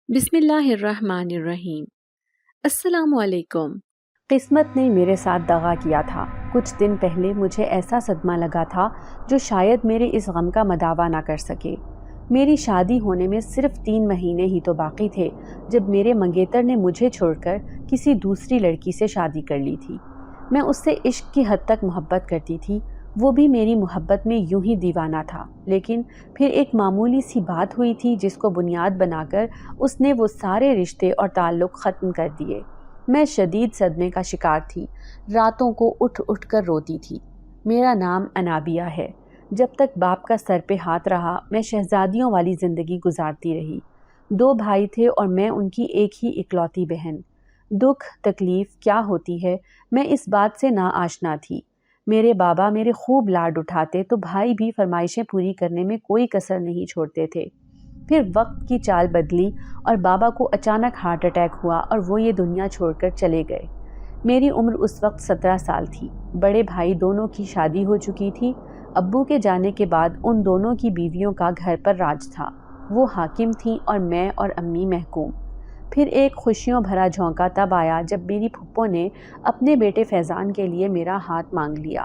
بسم اللہ الرحمن الرحیم۔ السلام علیکم۔ قسمت نے میرے ساتھ دغا کیا تھا۔ کچھ دن پہلے مجھے ایسا صدمہ لگا تھا جو شاید میرے اس غم کا مداوع نہ کر سکے۔ میری شادی ہونے میں صرف 3 مہینے ہی تو باقی تھے جب میرے منگیتر نے مجھے چھوڑ کر کسی دوسری لڑکی سے شادی کر لی تھی۔ میں اس سے عشق کی حد تک محبت کرتی تھی، وہ بھی میری محبت میں یوں ہی دیوانہ تھا، لیکن پھر ایک معمولی سی بات ہوئی تھی جس کو بنیاد بنا کر اس نے وہ سارے رشتے اور تعلق ختم کر دیے۔ میں شدید صدمے کا شکار تھی، راتوں کو اٹھ اٹھ کر روتی تھی۔ میرا نام انابیہ ہے۔ جب تک باپ کا سر پہ ہاتھ رہا میں شہزادیوں والی زندگی گزارتی رہی۔ 2 بھائی تھے اور میں ان کی ایک ہی اکلوتی بہن۔ دکھ تکلیف کیا ہوتی ہے میں اس بات سے نا آشنا تھی۔ میرے بابا میرے خوب لاڈ اٹھاتے تو بھائی بھی فرمائشیں پوری کرنے میں کوئی کسر نہیں چھوڑتے تھے۔ پھر وقت کی چال بدلی اور بابا کو اچانک ہارٹ اٹیک ہوا اور وہ یہ دنیا چھوڑ کر چلے گئے۔ میری عمر اس وقت 17 سال تھی۔ بڑے بھائی دونوں کی شادی ہو چکی تھی۔ ابو کے جانے کے بعد ان دونوں کی بیویوں کا گھر پر راج تھا۔ وہ حاکم تھیں اور میں اور امی محکوم۔ پھر ایک خوشیوں بھرا جھونکا تب آیا جب میری پھپھو نے اپنے بیٹے فیضان کے لیے میرا ہاتھ مانگ لیا۔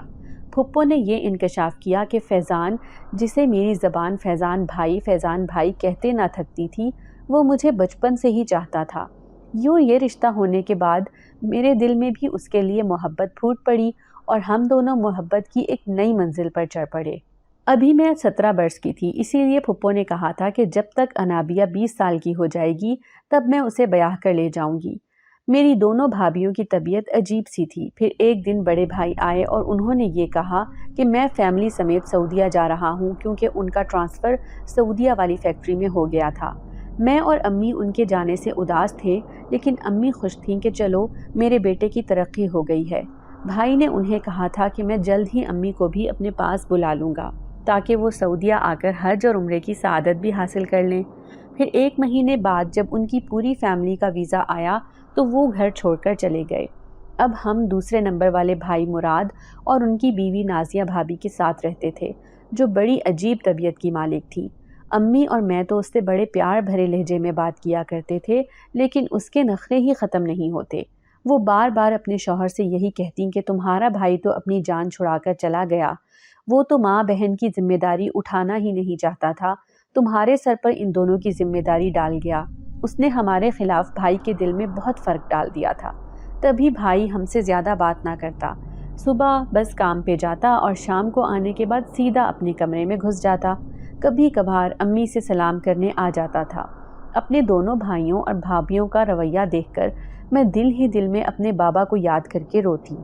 پھپھو نے یہ انکشاف کیا کہ فیضان، جسے میری زبان فیضان بھائی کہتے نہ تھکتی تھی، وہ مجھے بچپن سے ہی چاہتا تھا۔ یوں یہ رشتہ ہونے کے بعد میرے دل میں بھی اس کے لیے محبت پھوٹ پڑی اور ہم دونوں محبت کی ایک نئی منزل پر چڑھ پڑے۔ ابھی میں 17 برس کی تھی، اسی لیے پھپھو نے کہا تھا کہ جب تک انابیہ 20 سال کی ہو جائے گی تب میں اسے بیاہ کر لے جاؤں گی۔ میری دونوں بھابھیوں کی طبیعت عجیب سی تھی۔ پھر ایک دن بڑے بھائی آئے اور انہوں نے یہ کہا کہ میں فیملی سمیت سعودیہ جا رہا ہوں کیونکہ ان کا ٹرانسفر سعودیہ والی فیکٹری میں ہو گیا تھا۔ میں اور امی ان کے جانے سے اداس تھے، لیکن امی خوش تھیں کہ چلو میرے بیٹے کی ترقی ہو گئی ہے۔ بھائی نے انہیں کہا تھا کہ میں جلد ہی امی کو بھی اپنے پاس بلا لوں گا تاکہ وہ سعودیہ آ کر حج اور عمرے کی سعادت بھی حاصل کر لیں۔ پھر 1 مہینے بعد جب ان کی پوری فیملی کا ویزا آیا تو وہ گھر چھوڑ کر چلے گئے۔ اب ہم دوسرے نمبر والے بھائی مراد اور ان کی بیوی نازیہ بھابی کے ساتھ رہتے تھے، جو بڑی عجیب طبیعت کی مالک تھی۔ امی اور میں تو اس سے بڑے پیار بھرے لہجے میں بات کیا کرتے تھے، لیکن اس کے نخرے ہی ختم نہیں ہوتے۔ وہ بار بار اپنے شوہر سے یہی کہتی کہ تمہارا بھائی تو اپنی جان چھڑا کر چلا گیا، وہ تو ماں بہن کی ذمہ داری اٹھانا ہی نہیں چاہتا تھا، تمہارے سر پر ان دونوں کی ذمہ داری ڈال گیا۔ اس نے ہمارے خلاف بھائی کے دل میں بہت فرق ڈال دیا تھا، تبھی بھائی ہم سے زیادہ بات نہ کرتا۔ صبح بس کام پہ جاتا اور شام کو آنے کے بعد سیدھا اپنے کمرے میں گھس جاتا۔ کبھی کبھار امی سے سلام کرنے آ جاتا تھا۔ اپنے دونوں بھائیوں اور بھابھیوں کا رویہ دیکھ کر میں دل ہی دل میں اپنے بابا کو یاد کر کے روتی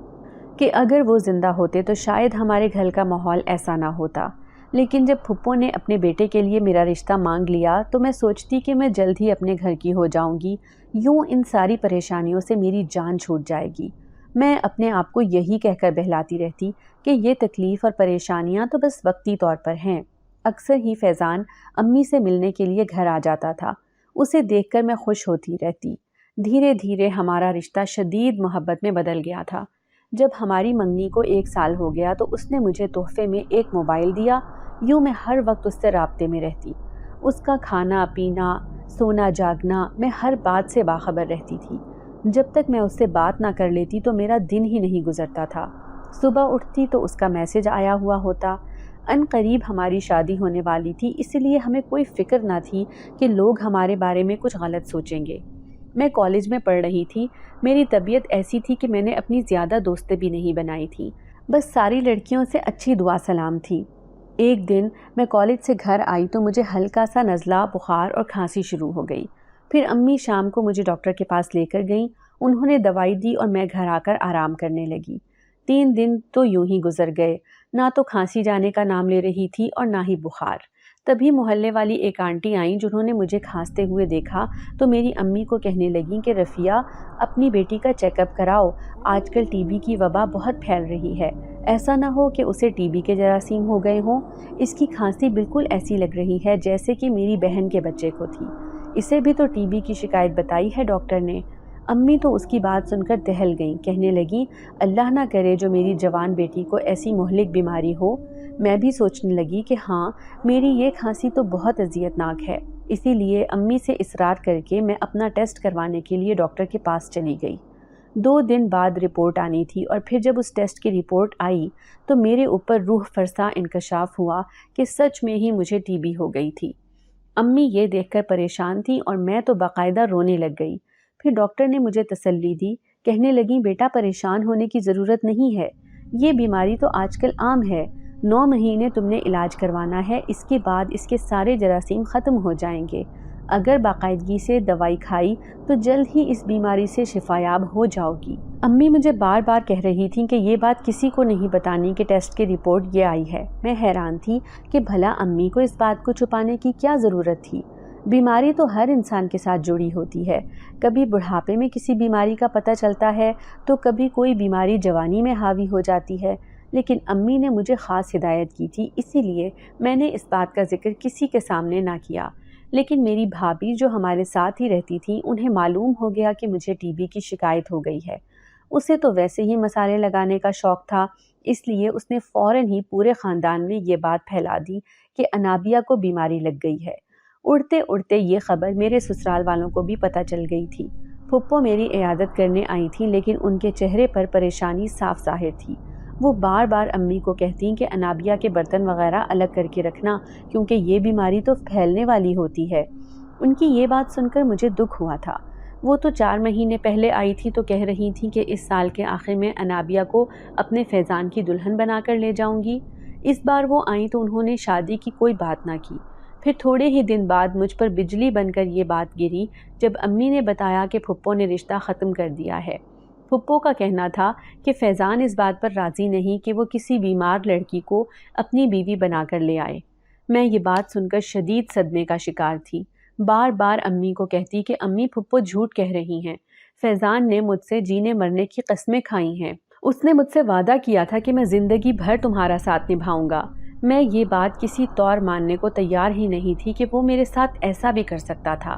کہ اگر وہ زندہ ہوتے تو شاید ہمارے گھر کا ماحول ایسا نہ ہوتا۔ لیکن جب پھپھو نے اپنے بیٹے کے لیے میرا رشتہ مانگ لیا تو میں سوچتی کہ میں جلد ہی اپنے گھر کی ہو جاؤں گی، یوں ان ساری پریشانیوں سے میری جان چھوٹ جائے گی۔ میں اپنے آپ کو یہی کہہ کر بہلاتی رہتی کہ یہ تکلیف اور پریشانیاں تو بس وقتی طور پر ہیں۔ اکثر ہی فیضان امی سے ملنے کے لیے گھر آ جاتا تھا، اسے دیکھ کر میں خوش ہوتی رہتی۔ دھیرے دھیرے ہمارا رشتہ شدید محبت میں بدل گیا تھا۔ جب ہماری منگنی کو 1 سال ہو گیا تو اس نے مجھے تحفے میں ایک موبائل دیا، یوں میں ہر وقت اس سے رابطے میں رہتی۔ اس کا کھانا پینا، سونا جاگنا، میں ہر بات سے باخبر رہتی تھی۔ جب تک میں اس سے بات نہ کر لیتی تو میرا دن ہی نہیں گزرتا تھا۔ صبح اٹھتی تو اس کا میسج آیا ہوا ہوتا۔ ان قریب ہماری شادی ہونے والی تھی، اس لیے ہمیں کوئی فکر نہ تھی کہ لوگ ہمارے بارے میں کچھ غلط سوچیں گے۔ میں کالج میں پڑھ رہی تھی۔ میری طبیعت ایسی تھی کہ میں نے اپنی زیادہ دوستیں بھی نہیں بنائی تھیں، بس ساری لڑکیوں سے اچھی دعا سلام تھی۔ ایک دن میں کالج سے گھر آئی تو مجھے ہلکا سا نزلہ، بخار اور کھانسی شروع ہو گئی۔ پھر امی شام کو مجھے ڈاکٹر کے پاس لے کر گئیں، انہوں نے دوائی دی اور میں گھر آ کر آرام کرنے لگی۔ 3 دن تو یوں ہی گزر گئے، نہ تو کھانسی جانے کا نام لے رہی تھی اور نہ ہی بخار۔ تبھی محلے والی ایک آنٹی آئیں، جنہوں نے مجھے کھانستے ہوئے دیکھا تو میری امی کو کہنے لگیں کہ رفیہ، اپنی بیٹی کا چیک اپ کراؤ، آج کل ٹی بی کی وبا بہت پھیل رہی ہے، ایسا نہ ہو کہ اسے ٹی بی کے جراثیم ہو گئے ہوں، اس کی کھانسی بالکل ایسی لگ رہی ہے جیسے کہ میری بہن کے بچے کو تھی، اسے بھی تو ٹی بی کی شکایت بتائی ہے ڈاکٹر نے۔ امی تو اس کی بات سن کر دہل گئیں، کہنے لگیں اللہ نہ کرے جو میری جوان بیٹی کو ایسی مہلک بیماری ہو۔ میں بھی سوچنے لگی کہ ہاں، میری یہ کھانسی تو بہت اذیت ناک ہے۔ اسی لیے امی سے اصرار کر کے میں اپنا ٹیسٹ کروانے کے لیے ڈاکٹر کے پاس چلی گئی۔ 2 دن بعد رپورٹ آنی تھی اور پھر جب اس ٹیسٹ کی رپورٹ آئی تو میرے اوپر روح فرسا انکشاف ہوا کہ سچ میں ہی مجھے ٹی بی ہو گئی تھی۔ امی یہ دیکھ کر پریشان تھی اور میں تو باقاعدہ رونے لگ گئی۔ پھر ڈاکٹر نے مجھے تسلی دی، کہنے لگیں بیٹا پریشان ہونے کی ضرورت نہیں ہے، یہ بیماری تو آج کل عام ہے، 9 مہینے تم نے علاج کروانا ہے، اس کے بعد اس کے سارے جراثیم ختم ہو جائیں گے۔ اگر باقاعدگی سے دوائی کھائی تو جلد ہی اس بیماری سے شفایاب ہو جاؤ گی۔ امی مجھے بار بار کہہ رہی تھیں کہ یہ بات کسی کو نہیں بتانی کہ ٹیسٹ کی رپورٹ یہ آئی ہے۔ میں حیران تھی کہ بھلا امی کو اس بات کو چھپانے کی کیا ضرورت تھی؟ بیماری تو ہر انسان کے ساتھ جڑی ہوتی ہے، کبھی بڑھاپے میں کسی بیماری کا پتہ چلتا ہے تو کبھی کوئی بیماری جوانی میں حاوی ہو جاتی ہے، لیکن امی نے مجھے خاص ہدایت کی تھی، اسی لیے میں نے اس بات کا ذکر کسی کے سامنے نہ کیا۔ لیکن میری بھابھی جو ہمارے ساتھ ہی رہتی تھی، انہیں معلوم ہو گیا کہ مجھے ٹی بی کی شکایت ہو گئی ہے۔ اسے تو ویسے ہی مسالے لگانے کا شوق تھا، اس لیے اس نے فوراً ہی پورے خاندان میں یہ بات پھیلا دی کہ انابیہ کو بیماری لگ گئی ہے۔ اڑتے اڑتے یہ خبر میرے سسرال والوں کو بھی پتہ چل گئی تھی۔ پھپھو میری عیادت کرنے آئی تھیں، لیکن ان کے چہرے پر پریشانی صاف ظاہر تھی۔ وہ بار بار امی کو کہتی کہ انابیہ کے برتن وغیرہ الگ کر کے رکھنا، کیونکہ یہ بیماری تو پھیلنے والی ہوتی ہے۔ ان کی یہ بات سن کر مجھے دکھ ہوا تھا۔ وہ تو 4 مہینے پہلے آئی تھی تو کہہ رہی تھیں کہ اس سال کے آخر میں انابیہ کو اپنے فیضان کی دلہن بنا کر لے جاؤں گی۔ اس بار وہ آئیں تو انہوں نے شادی کی کوئی بات نہ کی۔ پھر تھوڑے ہی دن بعد مجھ پر بجلی بن کر یہ بات گری جب امی نے بتایا کہ پھپھو نے رشتہ ختم کر دیا ہے۔ پھپھو کا کہنا تھا کہ فیضان اس بات پر راضی نہیں کہ وہ کسی بیمار لڑکی کو اپنی بیوی بنا کر لے آئے۔ میں یہ بات سن کر شدید صدمے کا شکار تھی۔ بار بار امی کو کہتی کہ امی پھپھو جھوٹ کہہ رہی ہیں، فیضان نے مجھ سے جینے مرنے کی قسمیں کھائی ہیں، اس نے مجھ سے وعدہ کیا تھا کہ میں زندگی بھر تمہارا ساتھ نبھاؤں گا۔ میں یہ بات کسی طور ماننے کو تیار ہی نہیں تھی کہ وہ میرے ساتھ ایسا بھی کر سکتا تھا۔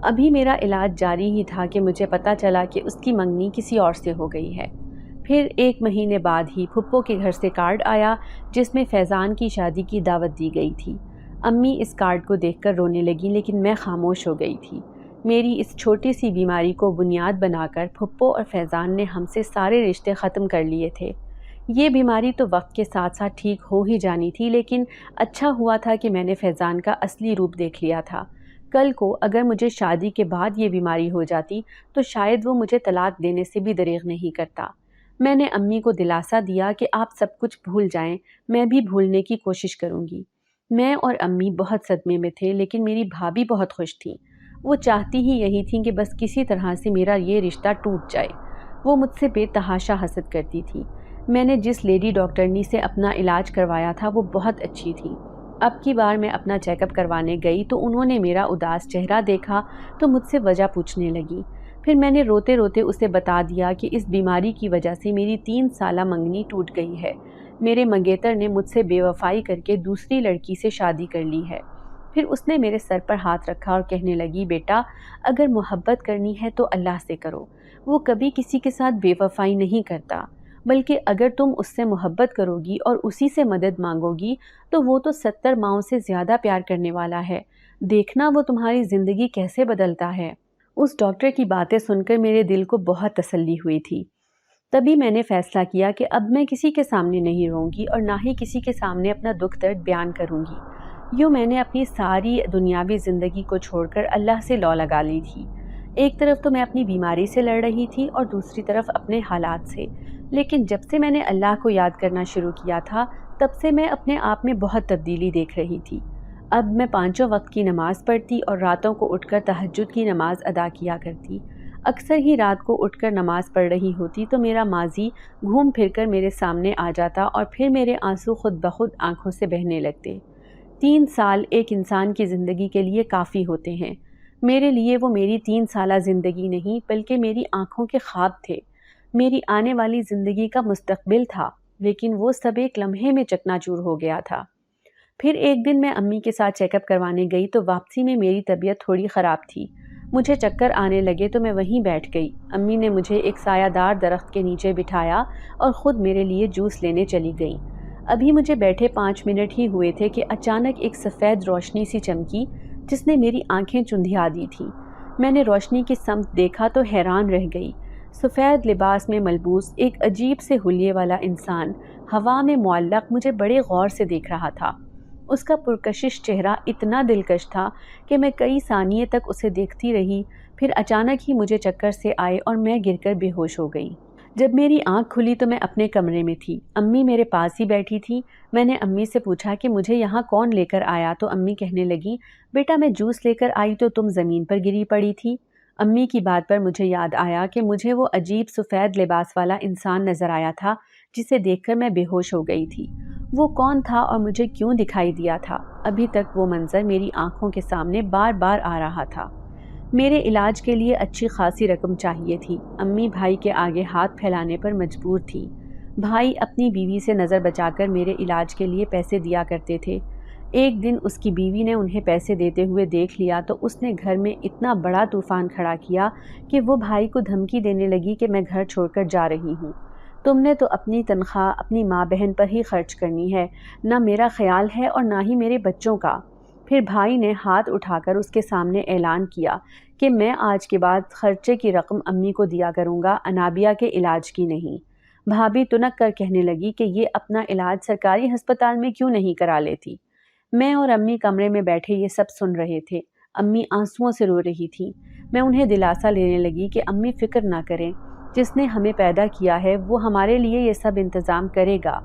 ابھی میرا علاج جاری ہی تھا کہ مجھے پتہ چلا کہ اس کی منگنی کسی اور سے ہو گئی ہے۔ پھر 1 مہینے بعد ہی پھپھو کے گھر سے کارڈ آیا جس میں فیضان کی شادی کی دعوت دی گئی تھی۔ امی اس کارڈ کو دیکھ کر رونے لگیں، لیکن میں خاموش ہو گئی تھی۔ میری اس چھوٹی سی بیماری کو بنیاد بنا کر پھپھو اور فیضان نے ہم سے سارے رشتے ختم کر لیے تھے۔ یہ بیماری تو وقت کے ساتھ ساتھ ٹھیک ہو ہی جانی تھی، لیکن اچھا ہوا تھا کہ میں نے فیضان کا اصلی روپ دیکھ لیا تھا۔ کل کو اگر مجھے شادی کے بعد یہ بیماری ہو جاتی تو شاید وہ مجھے طلاق دینے سے بھی دریغ نہیں کرتا۔ میں نے امی کو دلاسا دیا کہ آپ سب کچھ بھول جائیں، میں بھی بھولنے کی کوشش کروں گی۔ میں اور امی بہت صدمے میں تھے، لیکن میری بھابھی بہت خوش تھیں۔ وہ چاہتی ہی یہی تھیں کہ بس کسی طرح سے میرا یہ رشتہ ٹوٹ جائے۔ وہ مجھ سے بے تحاشا حسد کرتی تھی۔ میں نے جس لیڈی ڈاکٹرنی سے اپنا علاج کروایا تھا وہ بہت اچھی تھی۔ اب کی بار میں اپنا چیک اپ کروانے گئی تو انہوں نے میرا اداس چہرہ دیکھا تو مجھ سے وجہ پوچھنے لگی۔ پھر میں نے روتے روتے اسے بتا دیا کہ اس بیماری کی وجہ سے میری 3 سالہ منگنی ٹوٹ گئی ہے، میرے منگیتر نے مجھ سے بے وفائی کر کے دوسری لڑکی سے شادی کر لی ہے۔ پھر اس نے میرے سر پر ہاتھ رکھا اور کہنے لگی، بیٹا اگر محبت کرنی ہے تو اللہ سے کرو، وہ کبھی کسی کے ساتھ بے وفائی نہیں کرتا، بلکہ اگر تم اس سے محبت کرو گی اور اسی سے مدد مانگو گی تو وہ تو 70 ماؤں سے زیادہ پیار کرنے والا ہے، دیکھنا وہ تمہاری زندگی کیسے بدلتا ہے۔ اس ڈاکٹر کی باتیں سن کر میرے دل کو بہت تسلی ہوئی تھی۔ تبھی میں نے فیصلہ کیا کہ اب میں کسی کے سامنے نہیں روں گی اور نہ ہی کسی کے سامنے اپنا دکھ درد بیان کروں گی۔ یوں میں نے اپنی ساری دنیاوی زندگی کو چھوڑ کر اللہ سے لو لگا لی تھی۔ ایک طرف تو میں اپنی بیماری سے لڑ رہی تھی اور دوسری طرف اپنے حالات سے، لیکن جب سے میں نے اللہ کو یاد کرنا شروع کیا تھا تب سے میں اپنے آپ میں بہت تبدیلی دیکھ رہی تھی۔ اب میں 5 وقت کی نماز پڑھتی اور راتوں کو اٹھ کر تہجد کی نماز ادا کیا کرتی۔ اکثر ہی رات کو اٹھ کر نماز پڑھ رہی ہوتی تو میرا ماضی گھوم پھر کر میرے سامنے آ جاتا اور پھر میرے آنسو خود بخود آنکھوں سے بہنے لگتے۔ 3 سال ایک انسان کی زندگی کے لیے کافی ہوتے ہیں۔ میرے لیے وہ میری 3 سالہ زندگی نہیں بلکہ میری آنکھوں کے خواب تھے، میری آنے والی زندگی کا مستقبل تھا، لیکن وہ سب ایک لمحے میں چکنا چور ہو گیا تھا۔ پھر ایک دن میں امی کے ساتھ چیک اپ کروانے گئی تو واپسی میں میری طبیعت تھوڑی خراب تھی، مجھے چکر آنے لگے تو میں وہیں بیٹھ گئی۔ امی نے مجھے ایک سایہ دار درخت کے نیچے بٹھایا اور خود میرے لیے جوس لینے چلی گئیں۔ ابھی مجھے بیٹھے 5 منٹ ہی ہوئے تھے کہ اچانک ایک سفید روشنی سی چمکی جس نے میری آنکھیں چندھیا دی تھیں۔ میں نے روشنی کی سمت دیکھا تو حیران رہ گئی۔ سفید لباس میں ملبوس ایک عجیب سے حلیے والا انسان ہوا میں معلق مجھے بڑے غور سے دیکھ رہا تھا۔ اس کا پرکشش چہرہ اتنا دلکش تھا کہ میں کئی ثانیے تک اسے دیکھتی رہی، پھر اچانک ہی مجھے چکر سے آئے اور میں گر کر بے ہوش ہو گئی۔ جب میری آنکھ کھلی تو میں اپنے کمرے میں تھی۔ امی میرے پاس ہی بیٹھی تھی۔ میں نے امی سے پوچھا کہ مجھے یہاں کون لے کر آیا تو امی کہنے لگی، بیٹا میں جوس لے کر آئی تو تم زمین پر گری پڑی تھی۔ امی کی بات پر مجھے یاد آیا کہ مجھے وہ عجیب سفید لباس والا انسان نظر آیا تھا جسے دیکھ کر میں بے ہوش ہو گئی تھی۔ وہ کون تھا اور مجھے کیوں دکھائی دیا تھا؟ ابھی تک وہ منظر میری آنکھوں کے سامنے بار بار آ رہا تھا۔ میرے علاج کے لیے اچھی خاصی رقم چاہیے تھی۔ امی بھائی کے آگے ہاتھ پھیلانے پر مجبور تھی۔ بھائی اپنی بیوی سے نظر بچا کر میرے علاج کے لیے پیسے دیا کرتے تھے۔ ایک دن اس کی بیوی نے انہیں پیسے دیتے ہوئے دیکھ لیا تو اس نے گھر میں اتنا بڑا طوفان کھڑا کیا کہ وہ بھائی کو دھمکی دینے لگی کہ میں گھر چھوڑ کر جا رہی ہوں۔ تم نے تو اپنی تنخواہ اپنی ماں بہن پر ہی خرچ کرنی ہے، نہ میرا خیال ہے اور نہ ہی میرے بچوں کا۔ پھر بھائی نے ہاتھ اٹھا کر اس کے سامنے اعلان کیا کہ میں آج کے بعد خرچے کی رقم امی کو دیا کروں گا، انابیہ کے علاج کی نہیں۔ بھابھی تنک کر کہنے لگی کہ یہ اپنا علاج سرکاری ہسپتال میں کیوں نہیں کرا لیتی۔ میں اور امی کمرے میں بیٹھے یہ سب سن رہے تھے۔ امی آنسوؤں سے رو رہی تھی۔ میں انہیں دلاسا لینے لگی کہ امی فکر نہ کریں، جس نے ہمیں پیدا کیا ہے وہ ہمارے لیے یہ سب انتظام کرے گا۔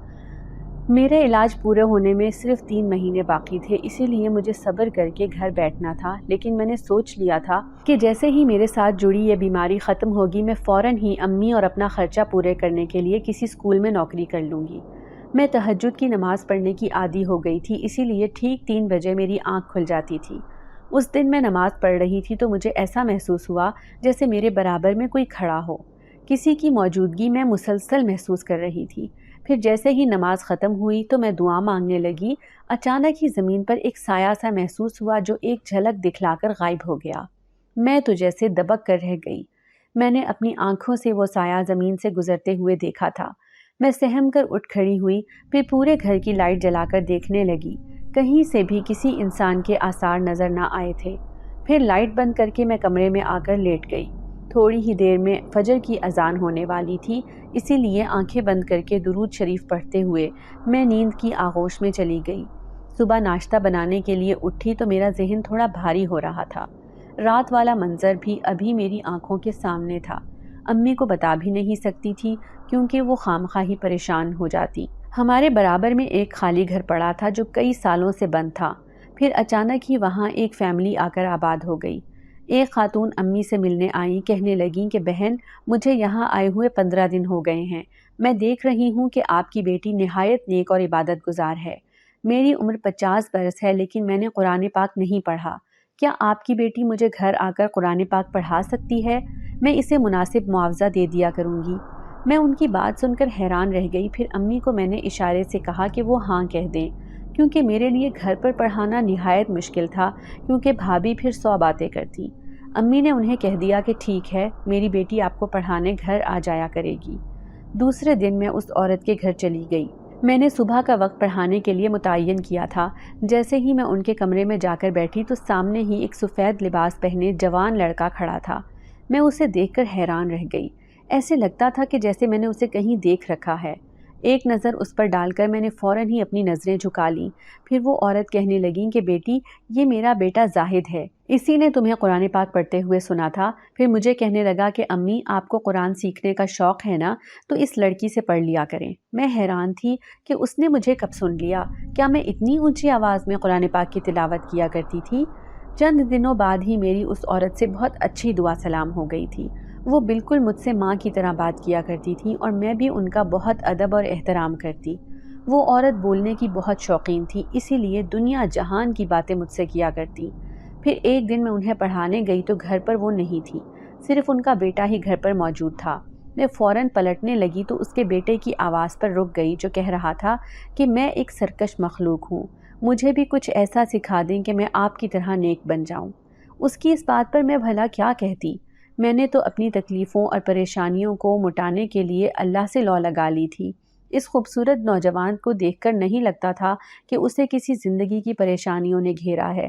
میرے علاج پورے ہونے میں صرف 3 مہینے باقی تھے، اسی لیے مجھے صبر کر کے گھر بیٹھنا تھا، لیکن میں نے سوچ لیا تھا کہ جیسے ہی میرے ساتھ جڑی یہ بیماری ختم ہوگی میں فوراً ہی امی اور اپنا خرچہ پورے کرنے کے لیے کسی اسکول میں نوکری کر لوں گی۔ میں تہجد کی نماز پڑھنے کی عادی ہو گئی تھی، اسی لیے ٹھیک 3 بجے میری آنکھ کھل جاتی تھی۔ اس دن میں نماز پڑھ رہی تھی تو مجھے ایسا محسوس ہوا جیسے میرے برابر میں کوئی کھڑا ہو۔ کسی کی موجودگی میں مسلسل محسوس کر رہی تھی۔ پھر جیسے ہی نماز ختم ہوئی تو میں دعا مانگنے لگی۔ اچانک ہی زمین پر ایک سایہ سا محسوس ہوا جو ایک جھلک دکھلا کر غائب ہو گیا۔ میں تو جیسے دبک کر رہ گئی۔ میں نے اپنی آنکھوں سے وہ سایہ زمین سے گزرتے ہوئے دیکھا تھا۔ میں سہم کر اٹھ کھڑی ہوئی، پھر پورے گھر کی لائٹ جلا کر دیکھنے لگی۔ کہیں سے بھی کسی انسان کے آثار نظر نہ آئے تھے۔ پھر لائٹ بند کر کے میں کمرے میں آ کر لیٹ گئی۔ تھوڑی ہی دیر میں فجر کی اذان ہونے والی تھی، اسی لیے آنکھیں بند کر کے درود شریف پڑھتے ہوئے میں نیند کی آغوش میں چلی گئی۔ صبح ناشتہ بنانے کے لیے اٹھی تو میرا ذہن تھوڑا بھاری ہو رہا تھا۔ رات والا منظر بھی ابھی میری آنکھوں کے سامنے تھا۔ امی کو بتا بھی نہیں سکتی تھی کیونکہ وہ خامخواہ پریشان ہو جاتی۔ ہمارے برابر میں ایک خالی گھر پڑا تھا جو کئی سالوں سے بند تھا۔ پھر اچانک ہی وہاں ایک فیملی آ کر آباد ہو گئی۔ ایک خاتون امی سے ملنے آئیں، کہنے لگیں کہ بہن مجھے یہاں آئے ہوئے 15 دن ہو گئے ہیں۔ میں دیکھ رہی ہوں کہ آپ کی بیٹی نہایت نیک اور عبادت گزار ہے۔ میری عمر 50 برس ہے لیکن میں نے قرآن پاک نہیں پڑھا۔ کیا آپ کی بیٹی مجھے گھر آ کر قرآن پاک پڑھا سکتی ہے؟ میں اسے مناسب معاوضہ دے دیا کروں گی۔ میں ان کی بات سن کر حیران رہ گئی۔ پھر امی کو میں نے اشارے سے کہا کہ وہ ہاں کہہ دیں، کیونکہ میرے لیے گھر پر پڑھانا نہایت مشکل تھا، کیونکہ بھابھی پھر 100 باتیں کرتی۔ امی نے انہیں کہہ دیا کہ ٹھیک ہے، میری بیٹی آپ کو پڑھانے گھر آ جایا کرے گی۔ دوسرے دن میں اس عورت کے گھر چلی گئی۔ میں نے صبح کا وقت پڑھانے کے لیے متعین کیا تھا۔ جیسے ہی میں ان کے کمرے میں جا کر بیٹھی تو سامنے ہی ایک سفید لباس پہنے جوان لڑکا کھڑا تھا۔ میں اسے دیکھ کر حیران رہ گئی۔ ایسے لگتا تھا کہ جیسے میں نے اسے کہیں دیکھ رکھا ہے۔ ایک نظر اس پر ڈال کر میں نے فوراً ہی اپنی نظریں جھکا لیں۔ پھر وہ عورت کہنے لگیں کہ بیٹی یہ میرا بیٹا زاہد ہے، اسی نے تمہیں قرآن پاک پڑھتے ہوئے سنا تھا۔ پھر مجھے کہنے لگا کہ امی آپ کو قرآن سیکھنے کا شوق ہے نا، تو اس لڑکی سے پڑھ لیا کریں۔ میں حیران تھی کہ اس نے مجھے کب سن لیا۔ کیا میں اتنی اونچی آواز میں قرآن پاک کی تلاوت کیا کرتی تھی؟ چند دنوں بعد ہی میری اس عورت سے بہت اچھی دعا سلام ہو گئی تھی۔ وہ بالکل مجھ سے ماں کی طرح بات کیا کرتی تھی اور میں بھی ان کا بہت ادب اور احترام کرتی۔ وہ عورت بولنے کی بہت شوقین تھی، اسی لیے دنیا جہان کی باتیں مجھ سے کیا کرتی۔ پھر ایک دن میں انہیں پڑھانے گئی تو گھر پر وہ نہیں تھی، صرف ان کا بیٹا ہی گھر پر موجود تھا۔ میں فوراً پلٹنے لگی تو اس کے بیٹے کی آواز پر رک گئی جو کہہ رہا تھا کہ میں ایک سرکش مخلوق ہوں، مجھے بھی کچھ ایسا سکھا دیں کہ میں آپ کی طرح نیک بن جاؤں۔ اس کی اس بات پر میں بھلا کیا کہتی؟ میں نے تو اپنی تکلیفوں اور پریشانیوں کو مٹانے کے لیے اللہ سے لو لگا لی تھی۔ اس خوبصورت نوجوان کو دیکھ کر نہیں لگتا تھا کہ اسے کسی زندگی کی پریشانیوں نے گھیرا ہے۔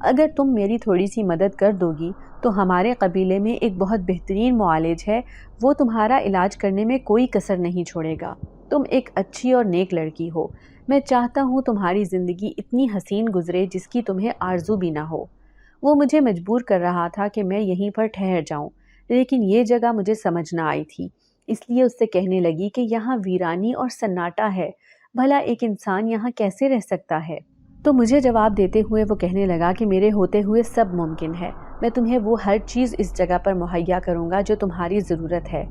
اگر تم میری تھوڑی سی مدد کر دو گی تو ہمارے قبیلے میں ایک بہت بہترین معالج ہے، وہ تمہارا علاج کرنے میں کوئی کسر نہیں چھوڑے گا۔ تم ایک اچھی اور نیک لڑکی ہو، میں چاہتا ہوں تمہاری زندگی اتنی حسین گزرے جس کی تمہیں آرزو بھی نہ ہو۔ وہ مجھے مجبور کر رہا تھا کہ میں یہیں پر ٹھہر جاؤں، لیکن یہ جگہ مجھے سمجھ نہ آئی تھی، اس لیے اس سے کہنے لگی کہ یہاں ویرانی اور سناٹا ہے، بھلا ایک انسان یہاں کیسے رہ سکتا ہے؟ تو مجھے جواب دیتے ہوئے وہ کہنے لگا کہ میرے ہوتے ہوئے سب ممکن ہے، میں تمہیں وہ ہر چیز اس جگہ پر مہیا کروں گا جو تمہاری ضرورت ہے۔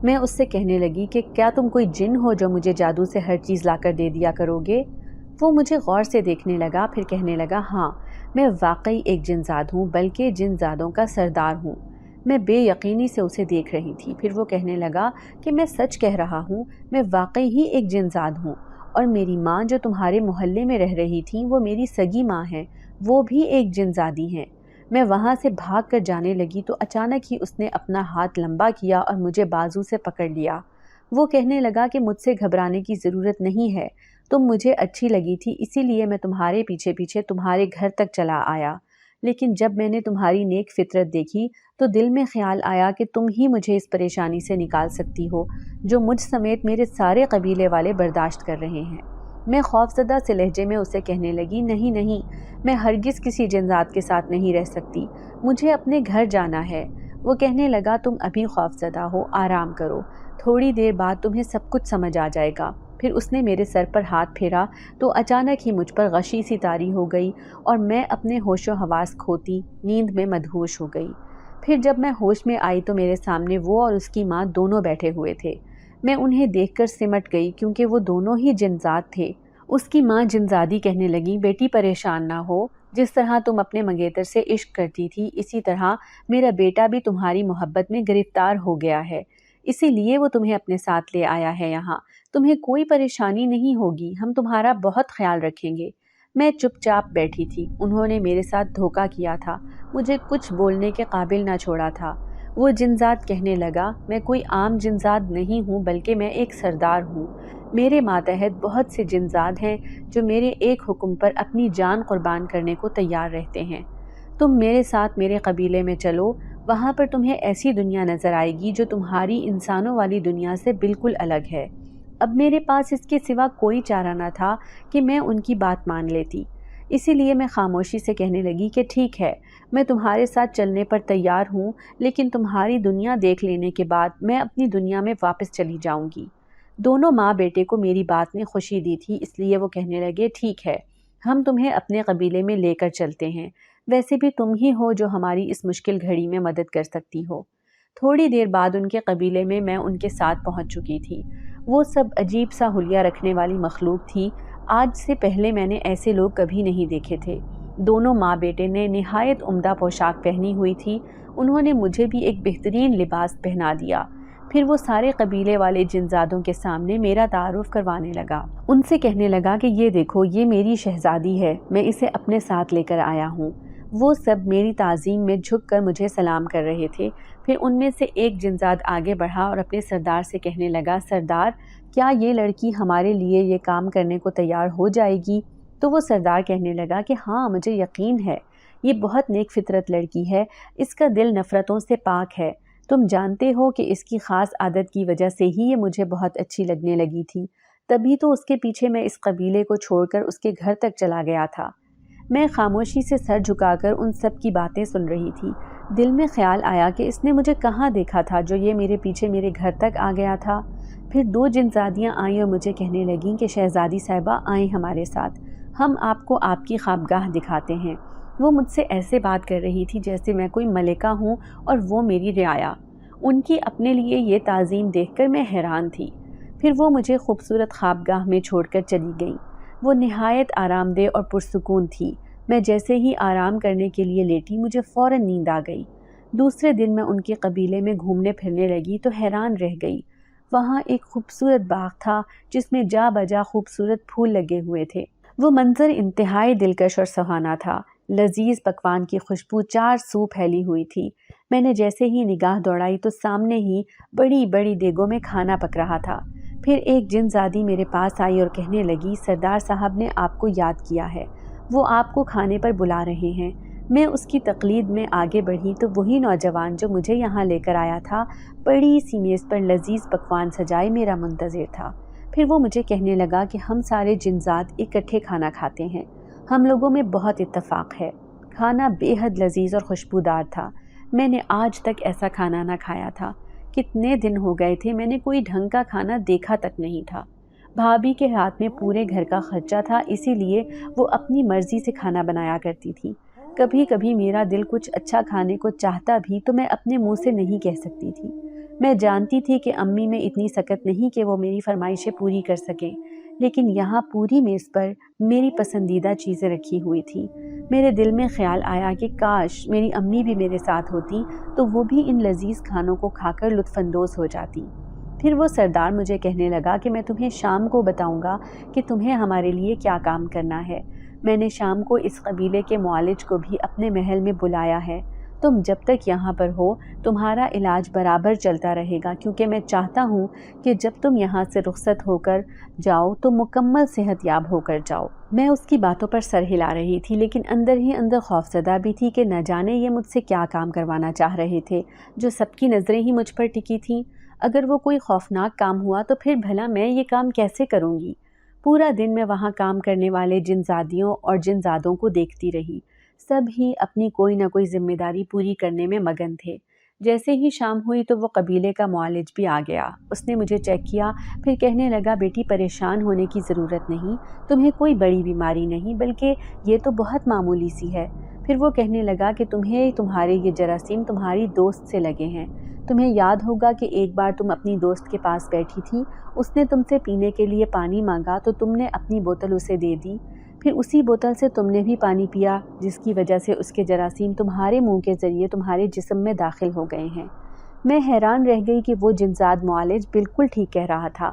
میں اس سے کہنے لگی کہ کیا تم کوئی جن ہو جو مجھے جادو سے ہر چیز لا کر دے دیا کرو گے؟ وہ مجھے غور سے دیکھنے لگا، پھر کہنے لگا ہاں، میں واقعی ایک جنزاد ہوں، بلکہ جنزادوں کا سردار ہوں۔ میں بے یقینی سے اسے دیکھ رہی تھی، پھر وہ کہنے لگا کہ میں سچ کہہ رہا ہوں، میں واقعی ہی ایک جنزاد ہوں، اور میری ماں جو تمہارے محلے میں رہ رہی تھی وہ میری سگی ماں ہیں، وہ بھی ایک جنزادی ہیں۔ میں وہاں سے بھاگ کر جانے لگی تو اچانک ہی اس نے اپنا ہاتھ لمبا کیا اور مجھے بازو سے پکڑ لیا۔ وہ کہنے لگا کہ مجھ سے گھبرانے کی ضرورت نہیں ہے، تم مجھے اچھی لگی تھی، اسی لیے میں تمہارے پیچھے پیچھے تمہارے گھر تک چلا آیا، لیکن جب میں نے تمہاری نیک فطرت دیکھی تو دل میں خیال آیا کہ تم ہی مجھے اس پریشانی سے نکال سکتی ہو جو مجھ سمیت میرے سارے قبیلے والے برداشت کر رہے ہیں۔ میں خوفزدہ سے لہجے میں اسے کہنے لگی نہیں نہیں، میں ہرگز کسی جنزاد کے ساتھ نہیں رہ سکتی، مجھے اپنے گھر جانا ہے۔ وہ کہنے لگا تم ابھی خوفزدہ ہو، آرام کرو، تھوڑی دیر بعد تمہیں سب کچھ سمجھ آ جائے گا۔ پھر اس نے میرے سر پر ہاتھ پھیرا تو اچانک ہی مجھ پر غشی سی طاری ہو گئی اور میں اپنے ہوش و حواس کھوتی نیند میں مدہوش ہو گئی۔ پھر جب میں ہوش میں آئی تو میرے سامنے وہ اور اس کی ماں دونوں بیٹھے ہوئے تھے۔ میں انہیں دیکھ کر سمٹ گئی کیونکہ وہ دونوں ہی جنزاد تھے۔ اس کی ماں جنزادی کہنے لگی بیٹی پریشان نہ ہو، جس طرح تم اپنے منگیتر سے عشق کرتی تھی اسی طرح میرا بیٹا بھی تمہاری محبت میں گرفتار ہو گیا ہے، اسی لیے وہ تمہیں اپنے ساتھ لے آیا ہے یہاں، تمہیں کوئی پریشانی نہیں ہوگی، ہم تمہارا بہت خیال رکھیں گے۔ میں چپ چاپ بیٹھی تھی، انہوں نے میرے ساتھ دھوکہ کیا تھا، مجھے کچھ بولنے کے قابل نہ چھوڑا تھا۔ وہ جنزاد کہنے لگا میں کوئی عام جنزاد نہیں ہوں بلکہ میں ایک سردار ہوں، میرے ماتحت بہت سے جنزاد ہیں جو میرے ایک حکم پر اپنی جان قربان کرنے کو تیار رہتے ہیں۔ تم میرے ساتھ میرے قبیلے میں چلو، وہاں پر تمہیں ایسی دنیا نظر آئے گی جو تمہاری انسانوں والی دنیا سے بالکل الگ ہے۔ اب میرے پاس اس کے سوا کوئی چارہ نہ تھا کہ میں ان کی بات مان لیتی، اسی لیے میں خاموشی سے کہنے لگی کہ ٹھیک ہے، میں تمہارے ساتھ چلنے پر تیار ہوں، لیکن تمہاری دنیا دیکھ لینے کے بعد میں اپنی دنیا میں واپس چلی جاؤں گی۔ دونوں ماں بیٹے کو میری بات نے خوشی دی تھی، اس لیے وہ کہنے لگے ٹھیک ہے، ہم تمہیں اپنے قبیلے میں لے کر چلتے ہیں، ویسے بھی تم ہی ہو جو ہماری اس مشکل گھڑی میں مدد کر سکتی ہو۔ تھوڑی دیر بعد ان کے قبیلے میں ان کے ساتھ پہنچ چکی تھی۔ وہ سب عجیب سا حلیہ رکھنے والی مخلوق تھی، آج سے پہلے میں نے ایسے لوگ کبھی نہیں دیکھے تھے۔ دونوں ماں بیٹے نے نہایت عمدہ پوشاک پہنی ہوئی تھی، انہوں نے مجھے بھی ایک بہترین لباس پہنا دیا۔ پھر وہ سارے قبیلے والے جنزادوں کے سامنے میرا تعارف کروانے لگا، ان سے کہنے لگا کہ یہ دیکھو یہ میری شہزادی ہے، میں اسے اپنے ساتھ لے کر آیا ہوں۔ وہ سب میری تعظیم میں جھک کر مجھے سلام کر رہے تھے۔ پھر ان میں سے ایک جنزاد آگے بڑھا اور اپنے سردار سے کہنے لگا سردار، کیا یہ لڑکی ہمارے لیے یہ کام کرنے کو تیار ہو جائے گی؟ تو وہ سردار کہنے لگا کہ ہاں مجھے یقین ہے، یہ بہت نیک فطرت لڑکی ہے، اس کا دل نفرتوں سے پاک ہے، تم جانتے ہو کہ اس کی خاص عادت کی وجہ سے ہی یہ مجھے بہت اچھی لگنے لگی تھی، تبھی تو اس کے پیچھے میں اس قبیلے کو چھوڑ کر اس کے گھر تک چلا گیا تھا۔ میں خاموشی سے سر جھکا کر ان سب کی باتیں سن رہی تھی۔ دل میں خیال آیا کہ اس نے مجھے کہاں دیکھا تھا جو یہ میرے پیچھے میرے گھر تک آ گیا تھا۔ پھر دو جنزادیاں آئیں اور مجھے کہنے لگیں کہ شہزادی صاحبہ آئیں ہمارے ساتھ، ہم آپ کو آپ کی خوابگاہ دکھاتے ہیں۔ وہ مجھ سے ایسے بات کر رہی تھی جیسے میں کوئی ملکہ ہوں اور وہ میری رعایا۔ ان کی اپنے لیے یہ تعظیم دیکھ کر میں حیران تھی۔ پھر وہ مجھے خوبصورت خوابگاہ میں چھوڑ کر چلی گئیں۔ وہ نہایت آرام دہ اور پرسکون تھی۔ میں جیسے ہی آرام کرنے کے لیے لیٹی مجھے فوراً نیند آ گئی۔ دوسرے دن میں ان کے قبیلے میں گھومنے پھرنے لگی تو حیران رہ گئی۔ وہاں ایک خوبصورت باغ تھا جس میں جا بجا خوبصورت پھول لگے ہوئے تھے۔ وہ منظر انتہائی دلکش اور سہانا تھا۔ لذیذ پکوان کی خوشبو چار سو پھیلی ہوئی تھی۔ میں نے جیسے ہی نگاہ دوڑائی تو سامنے ہی بڑی بڑی دیگوں میں کھانا پک رہا تھا۔ پھر ایک جنزادی میرے پاس آئی اور کہنے لگی سردار صاحب نے آپ کو یاد کیا ہے، وہ آپ کو کھانے پر بلا رہے ہیں۔ میں اس کی تقلید میں آگے بڑھی تو وہی نوجوان جو مجھے یہاں لے کر آیا تھا بڑی سی میز پر لذیذ پکوان سجائے میرا منتظر تھا۔ پھر وہ مجھے کہنے لگا کہ ہم سارے جنزاد اکٹھے کھانا کھاتے ہیں، ہم لوگوں میں بہت اتفاق ہے۔ کھانا بے حد لذیذ اور خوشبودار تھا۔ میں نے آج تک ایسا کھانا نہ کھایا تھا۔ کتنے دن ہو گئے تھے میں نے کوئی ڈھنگ کا کھانا دیکھا تک نہیں تھا۔ بھابھی کے ہاتھ میں پورے گھر کا خرچہ تھا، اسی لیے وہ اپنی مرضی سے کھانا بنایا کرتی تھی۔ کبھی کبھی میرا دل کچھ اچھا کھانے کو چاہتا بھی تو میں اپنے منہ سے نہیں کہہ سکتی تھی۔ میں جانتی تھی کہ امی میں اتنی سخت نہیں کہ وہ میری فرمائشیں پوری کر سکیں، لیکن یہاں پوری میز پر میری پسندیدہ چیزیں رکھی ہوئی تھیں۔ میرے دل میں خیال آیا کہ کاش میری امی بھی میرے ساتھ ہوتی تو وہ بھی ان لذیذ کھانوں کو کھا کر لطف اندوز ہو جاتی۔ پھر وہ سردار مجھے کہنے لگا کہ میں تمہیں شام کو بتاؤں گا کہ تمہیں ہمارے لیے کیا کام کرنا ہے۔ میں نے شام کو اس قبیلے کے معالج کو بھی اپنے محل میں بلایا ہے۔ تم جب تک یہاں پر ہو تمہارا علاج برابر چلتا رہے گا، کیونکہ میں چاہتا ہوں کہ جب تم یہاں سے رخصت ہو کر جاؤ تو مکمل صحت یاب ہو کر جاؤ۔ میں اس کی باتوں پر سر ہلا رہی تھی، لیکن اندر ہی اندر خوفزدہ بھی تھی کہ نہ جانے یہ مجھ سے کیا کام کروانا چاہ رہے تھے جو سب کی نظریں ہی مجھ پر ٹکی تھیں۔ اگر وہ کوئی خوفناک کام ہوا تو پھر بھلا میں یہ کام کیسے کروں گی؟ پورا دن میں وہاں کام کرنے والے جنزادیوں اور جنزادوں کو دیکھتی رہی۔ سب ہی اپنی کوئی نہ کوئی ذمہ داری پوری کرنے میں مگن تھے۔ جیسے ہی شام ہوئی تو وہ قبیلے کا معالج بھی آ گیا۔ اس نے مجھے چیک کیا، پھر کہنے لگا بیٹی پریشان ہونے کی ضرورت نہیں، تمہیں کوئی بڑی بیماری نہیں، بلکہ یہ تو بہت معمولی سی ہے۔ پھر وہ کہنے لگا کہ تمہارے یہ جراثیم تمہاری دوست سے لگے ہیں۔ تمہیں یاد ہوگا کہ ایک بار تم اپنی دوست کے پاس بیٹھی تھی، اس نے تم سے پینے کے لیے پانی مانگا تو تم نے اپنی بوتل اسے دے دی، پھر اسی بوتل سے تم نے بھی پانی پیا، جس کی وجہ سے اس کے جراثیم تمہارے منہ کے ذریعے تمہارے جسم میں داخل ہو گئے ہیں۔ میں حیران رہ گئی کہ وہ جنزاد معالج بالکل ٹھیک کہہ رہا تھا۔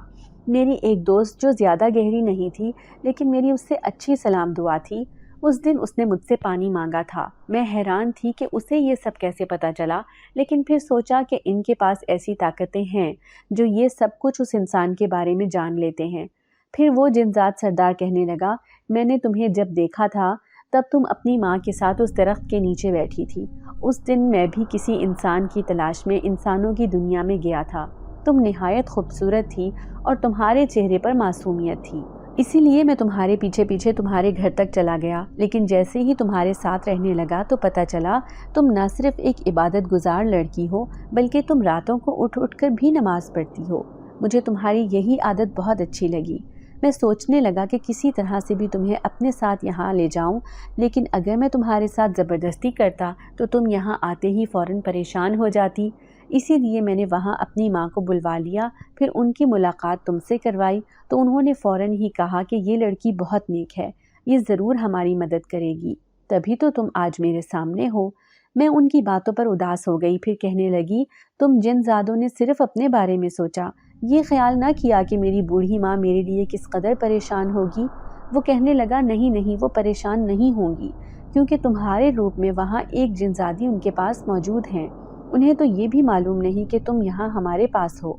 میری ایک دوست جو زیادہ گہری نہیں تھی لیکن میری اس سے اچھی سلام دعا تھی، اس دن اس نے مجھ سے پانی مانگا تھا۔ میں حیران تھی کہ اسے یہ سب کیسے پتہ چلا، لیکن پھر سوچا کہ ان کے پاس ایسی طاقتیں ہیں جو یہ سب کچھ اس انسان کے بارے میں جان لیتے ہیں۔ پھر وہ جنزاد سردار کہنے لگا، میں نے تمہیں جب دیکھا تھا تب تم اپنی ماں کے ساتھ اس درخت کے نیچے بیٹھی تھی۔ اس دن میں بھی کسی انسان کی تلاش میں انسانوں کی دنیا میں گیا تھا۔ تم نہایت خوبصورت تھی اور تمہارے چہرے پر معصومیت تھی، اسی لیے میں تمہارے پیچھے پیچھے تمہارے گھر تک چلا گیا، لیکن جیسے ہی تمہارے ساتھ رہنے لگا تو پتہ چلا تم نہ صرف ایک عبادت گزار لڑکی ہو بلکہ تم راتوں کو اٹھ اٹھ کر بھی نماز پڑھتی ہو۔ مجھے تمہاری یہی عادت بہت اچھی لگی۔ میں سوچنے لگا کہ کسی طرح سے بھی تمہیں اپنے ساتھ یہاں لے جاؤں، لیکن اگر میں تمہارے ساتھ زبردستی کرتا تو تم یہاں آتے ہی فوراً پریشان ہو جاتی۔ اسی لیے میں نے وہاں اپنی ماں کو بلوا لیا، پھر ان کی ملاقات تم سے کروائی تو انہوں نے فوراً ہی کہا کہ یہ لڑکی بہت نیک ہے، یہ ضرور ہماری مدد کرے گی، تبھی تو تم آج میرے سامنے ہو۔ میں ان کی باتوں پر اداس ہو گئی، پھر کہنے لگی، تم جن زادوں نے صرف اپنے بارے میں سوچا، یہ خیال نہ کیا کہ میری بوڑھی ماں میرے لیے کس قدر پریشان ہوگی؟ وہ کہنے لگا، نہیں، وہ پریشان نہیں ہوں گی، کیونکہ تمہارے روپ میں وہاں ایک جنزادی ان کے پاس موجود ہیں۔ انہیں تو یہ بھی معلوم نہیں کہ تم یہاں ہمارے پاس ہو۔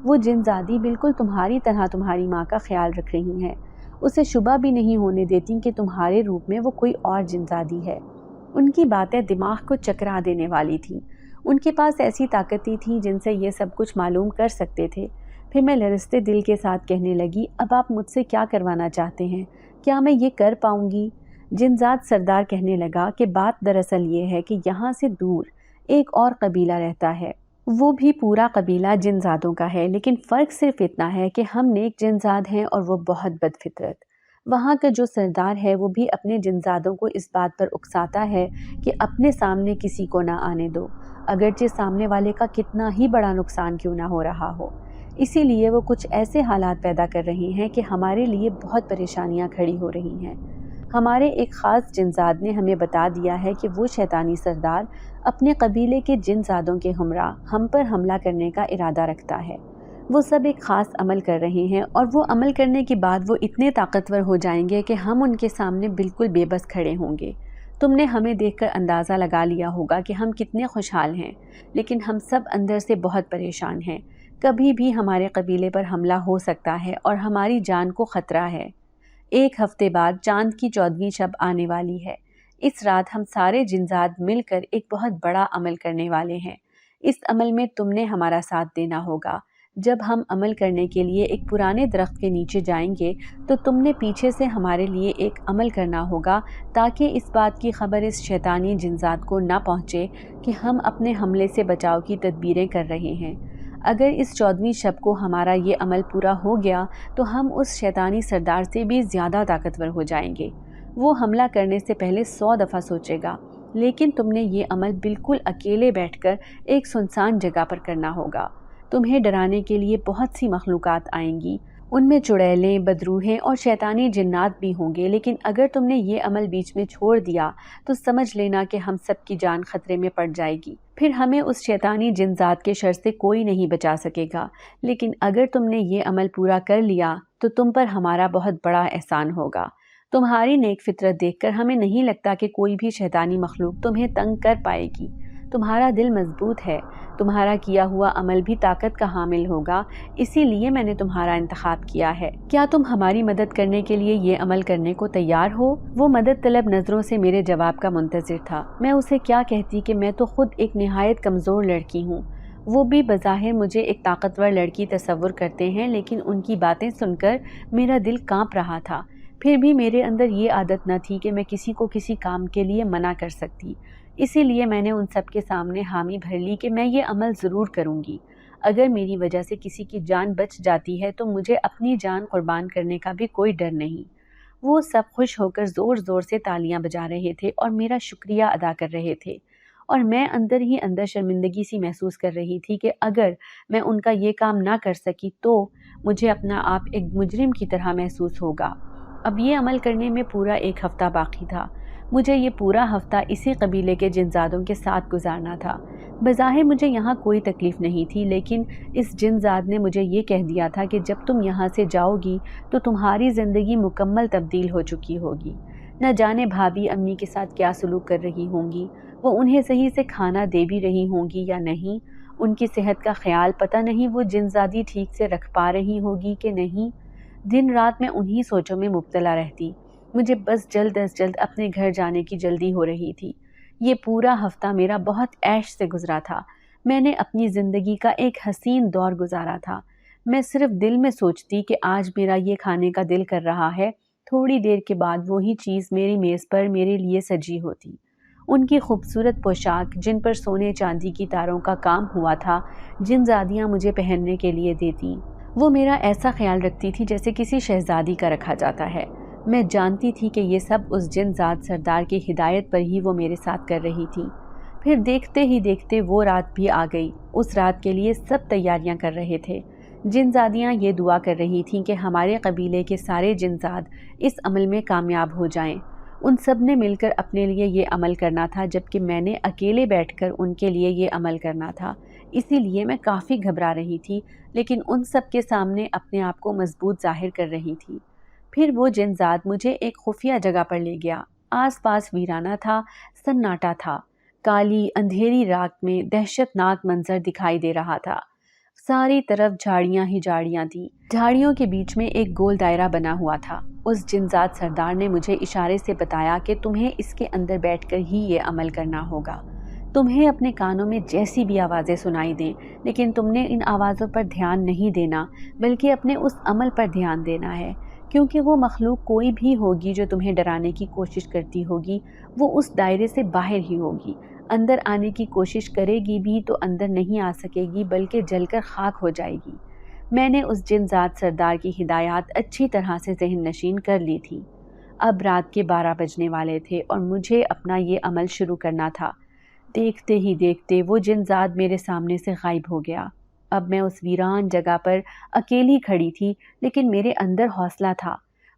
وہ جنزادی بالکل تمہاری طرح تمہاری ماں کا خیال رکھ رہی ہیں، اسے شبہ بھی نہیں ہونے دیتی کہ تمہارے روپ میں وہ کوئی اور جنزادی ہے۔ ان کی باتیں دماغ کو چکرا دینے والی تھیں۔ ان کے پاس ایسی طاقتیں تھیں جن سے یہ سب کچھ معلوم کر سکتے تھے۔ پھر میں لرزتے دل کے ساتھ کہنے لگی، اب آپ مجھ سے کیا کروانا چاہتے ہیں؟ کیا میں یہ کر پاؤں گی؟ جنزاد سردار کہنے لگا کہ بات دراصل یہ ہے کہ یہاں سے دور ایک اور قبیلہ رہتا ہے، وہ بھی پورا قبیلہ جنزادوں کا ہے، لیکن فرق صرف اتنا ہے کہ ہم نیک جنزاد ہیں اور وہ بہت بد فطرت۔ وہاں کا جو سردار ہے وہ بھی اپنے جنزادوں کو اس بات پر اکساتا ہے کہ اپنے سامنے کسی کو نہ آنے دو، اگرچہ سامنے والے کا کتنا ہی بڑا نقصان کیوں نہ ہو رہا ہو۔ اسی لیے وہ کچھ ایسے حالات پیدا کر رہے ہیں کہ ہمارے لیے بہت پریشانیاں کھڑی ہو رہی ہیں۔ ہمارے ایک خاص جنزاد نے ہمیں بتا دیا ہے کہ وہ شیطانی سردار اپنے قبیلے کے جنزادوں کے ہمراہ ہم پر حملہ کرنے کا ارادہ رکھتا ہے۔ وہ سب ایک خاص عمل کر رہے ہیں اور وہ عمل کرنے کے بعد وہ اتنے طاقتور ہو جائیں گے کہ ہم ان کے سامنے بالکل بے بس کھڑے ہوں گے۔ تم نے ہمیں دیکھ کر اندازہ لگا لیا ہوگا کہ ہم کتنے خوشحال ہیں، لیکن ہم سب اندر سے بہت پریشان ہیں۔ کبھی بھی ہمارے قبیلے پر حملہ ہو سکتا ہے اور ہماری جان کو خطرہ ہے۔ ایک ہفتے بعد چاند کی 14ویں شب آنے والی ہے، اس رات ہم سارے جنزاد مل کر ایک بہت بڑا عمل کرنے والے ہیں۔ اس عمل میں تم نے ہمارا ساتھ دینا ہوگا۔ جب ہم عمل کرنے کے لیے ایک پرانے درخت کے نیچے جائیں گے تو تم نے پیچھے سے ہمارے لیے ایک عمل کرنا ہوگا تاکہ اس بات کی خبر اس شیطانی جنزاد کو نہ پہنچے کہ ہم اپنے حملے سے بچاؤ کی تدبیریں کر رہے ہیں۔ اگر اس 14ویں شب کو ہمارا یہ عمل پورا ہو گیا تو ہم اس شیطانی سردار سے بھی زیادہ طاقتور ہو جائیں گے۔ وہ حملہ کرنے سے پہلے 100 دفعہ سوچے گا، لیکن تم نے یہ عمل بالکل اکیلے بیٹھ کر ایک سنسان جگہ پر کرنا ہوگا۔ تمہیں ڈرانے کے لیے بہت سی مخلوقات آئیں گی، ان میں چڑیلیں، بدروہیں اور شیطانی جنات بھی ہوں گے، لیکن اگر تم نے یہ عمل بیچ میں چھوڑ دیا تو سمجھ لینا کہ ہم سب کی جان خطرے میں پڑ جائے گی۔ پھر ہمیں اس شیطانی جنزاد کے شر سے کوئی نہیں بچا سکے گا، لیکن اگر تم نے یہ عمل پورا کر لیا تو تم پر ہمارا بہت بڑا احسان ہوگا۔ تمہاری نیک فطرت دیکھ کر ہمیں نہیں لگتا کہ کوئی بھی شیطانی مخلوق تمہیں تنگ کر پائے گی۔ تمہارا دل مضبوط ہے، تمہارا کیا ہوا عمل بھی طاقت کا حامل ہوگا، اسی لیے میں نے تمہارا انتخاب کیا ہے۔ کیا تم ہماری مدد کرنے کے لیے یہ عمل کرنے کو تیار ہو؟ وہ مدد طلب نظروں سے میرے جواب کا منتظر تھا۔ میں اسے کیا کہتی کہ میں تو خود ایک نہایت کمزور لڑکی ہوں۔ وہ بھی بظاہر مجھے ایک طاقتور لڑکی تصور کرتے ہیں، لیکن ان کی باتیں سن کر میرا دل کانپ رہا تھا۔ پھر بھی میرے اندر یہ عادت نہ تھی کہ میں کسی کو کسی کام کے لیے منع کر سکتی، اسی لیے میں نے ان سب کے سامنے حامی بھر لی کہ میں یہ عمل ضرور کروں گی۔ اگر میری وجہ سے کسی کی جان بچ جاتی ہے تو مجھے اپنی جان قربان کرنے کا بھی کوئی ڈر نہیں۔ وہ سب خوش ہو کر زور زور سے تالیاں بجا رہے تھے اور میرا شکریہ ادا کر رہے تھے، اور میں اندر ہی اندر شرمندگی سی محسوس کر رہی تھی کہ اگر میں ان کا یہ کام نہ کر سکی تو مجھے اپنا آپ ایک مجرم کی طرح محسوس ہوگا۔ اب یہ عمل کرنے میں پورا 1 ہفتہ باقی تھا۔ مجھے یہ پورا ہفتہ اسی قبیلے کے جنزادوں کے ساتھ گزارنا تھا۔ بظاہر مجھے یہاں کوئی تکلیف نہیں تھی، لیکن اس جنزاد نے مجھے یہ کہہ دیا تھا کہ جب تم یہاں سے جاؤ گی تو تمہاری زندگی مکمل تبدیل ہو چکی ہوگی۔ نہ جانے بھابھی امی کے ساتھ کیا سلوک کر رہی ہوں گی، وہ انہیں صحیح سے کھانا دے بھی رہی ہوں گی یا نہیں، ان کی صحت کا خیال پتہ نہیں وہ جنزادی ٹھیک سے رکھ پا رہی ہوگی کہ نہیں۔ دن رات میں انہی سوچوں میں مبتلا رہتی۔ مجھے بس جلد از جلد اپنے گھر جانے کی جلدی ہو رہی تھی۔ یہ پورا ہفتہ میرا بہت عیش سے گزرا تھا۔ میں نے اپنی زندگی کا ایک حسین دور گزارا تھا۔ میں صرف دل میں سوچتی کہ آج میرا یہ کھانے کا دل کر رہا ہے، تھوڑی دیر کے بعد وہی چیز میری میز پر میرے لیے سجی ہوتی۔ ان کی خوبصورت پوشاک جن پر سونے چاندی کی تاروں کا کام ہوا تھا، جنزادیاں مجھے پہننے کے لیے دیتی۔ وہ میرا ایسا خیال رکھتی تھی جیسے کسی شہزادی کا رکھا جاتا ہے۔ میں جانتی تھی کہ یہ سب اس جنزاد سردار کی ہدایت پر ہی وہ میرے ساتھ کر رہی تھی۔ پھر دیکھتے ہی دیکھتے وہ رات بھی آ گئی۔ اس رات کے لیے سب تیاریاں کر رہے تھے۔ جنزادیاں یہ دعا کر رہی تھیں کہ ہمارے قبیلے کے سارے جنزاد اس عمل میں کامیاب ہو جائیں۔ ان سب نے مل کر اپنے لیے یہ عمل کرنا تھا، جبکہ میں نے اکیلے بیٹھ کر ان کے لیے یہ عمل کرنا تھا۔ اسی لیے میں کافی گھبرا رہی تھی، لیکن ان سب کے سامنے اپنے آپ کو مضبوط ظاہر کر رہی تھی۔ پھر وہ جنزاد مجھے ایک خفیہ جگہ پر لے گیا۔ آس پاس ویرانہ تھا، سناٹا تھا۔ کالی اندھیری رات میں دہشت ناک منظر دکھائی دے رہا تھا۔ ساری طرف جھاڑیاں ہی جھاڑیاں تھیں۔ جھاڑیوں کے بیچ میں ایک گول دائرہ بنا ہوا تھا۔ اس جنزاد سردار نے مجھے اشارے سے بتایا کہ تمہیں اس کے اندر بیٹھ کر ہی یہ عمل کرنا ہوگا۔ تمہیں اپنے کانوں میں جیسی بھی آوازیں سنائی دیں، لیکن تم نے ان آوازوں پر دھیان نہیں دینا، بلکہ اپنے اس عمل پر دھیان دینا ہے، کیونکہ وہ مخلوق کوئی بھی ہوگی جو تمہیں ڈرانے کی کوشش کرتی ہوگی، وہ اس دائرے سے باہر ہی ہوگی۔ اندر آنے کی کوشش کرے گی بھی تو اندر نہیں آ سکے گی، بلکہ جل کر خاک ہو جائے گی۔ میں نے اس جنزاد سردار کی ہدایات اچھی طرح سے ذہن نشین کر لی تھی۔ اب رات کے 12 بجنے والے تھے اور مجھے اپنا یہ عمل شروع کرنا تھا۔ دیکھتے ہی دیکھتے وہ جنزاد میرے سامنے سے غائب ہو گیا۔ اب میں اس ویران جگہ پر اکیلی کھڑی تھی، لیکن میرے اندر حوصلہ تھا۔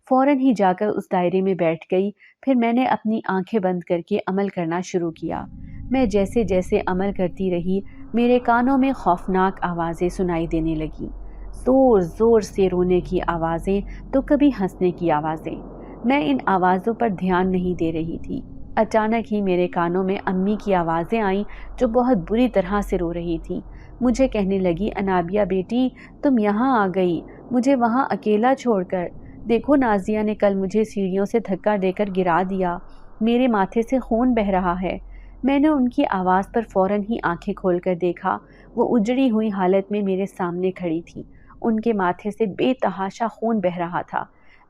فوراً ہی جا کر اس دائرے میں بیٹھ گئی۔ پھر میں نے اپنی آنکھیں بند کر کے عمل کرنا شروع کیا۔ میں جیسے جیسے عمل کرتی رہی، میرے کانوں میں خوفناک آوازیں سنائی دینے لگیں، زور زور سے رونے کی آوازیں تو کبھی ہنسنے کی آوازیں۔ میں ان آوازوں پر دھیان نہیں دے رہی تھی۔ اچانک ہی میرے کانوں میں امی کی آوازیں آئیں جو بہت بری طرح سے رو رہی تھیں۔ مجھے کہنے لگی، انابیہ بیٹی، تم یہاں آ گئی، مجھے وہاں اکیلا چھوڑ کر۔ دیکھو نازیہ نے کل مجھے سیڑھیوں سے دھکا دے کر گرا دیا۔ میرے ماتھے سے خون بہہ رہا ہے۔ میں نے ان کی آواز پر فوراً ہی آنکھیں کھول کر دیکھا۔ وہ اجڑی ہوئی حالت میں میرے سامنے کھڑی تھی۔ ان کے ماتھے سے بے تحاشا خون بہہ رہا تھا۔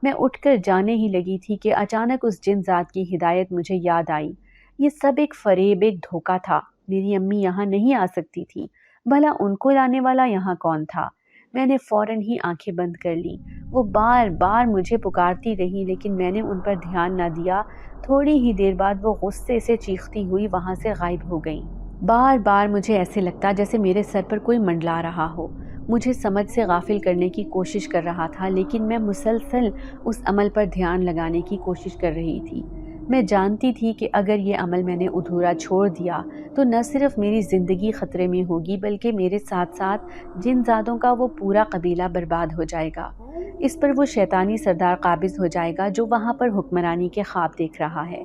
میں اٹھ کر جانے ہی لگی تھی کہ اچانک اس جن ذات کی ہدایت مجھے یاد آئی۔ یہ سب ایک فریب، ایک دھوکہ تھا۔ میری امی یہاں نہیں آ سکتی تھی، بھلا ان کو لانے والا یہاں کون تھا؟ میں نے فوراً ہی آنکھیں بند کر لیں۔ وہ بار بار مجھے پکارتی رہی لیکن میں نے ان پر دھیان نہ دیا۔ تھوڑی ہی دیر بعد وہ غصے سے چیختی ہوئی وہاں سے غائب ہو گئیں۔ بار بار مجھے ایسے لگتا جیسے میرے سر پر کوئی منڈلا رہا ہو، مجھے سمجھ سے غافل کرنے کی کوشش کر رہا تھا، لیکن میں مسلسل اس عمل پر دھیان لگانے کی کوشش کر رہی تھی۔ میں جانتی تھی کہ اگر یہ عمل میں نے ادھورا چھوڑ دیا تو نہ صرف میری زندگی خطرے میں ہوگی بلکہ میرے ساتھ ساتھ جن زادوں کا وہ پورا قبیلہ برباد ہو جائے گا۔ اس پر وہ شیطانی سردار قابض ہو جائے گا جو وہاں پر حکمرانی کے خواب دیکھ رہا ہے۔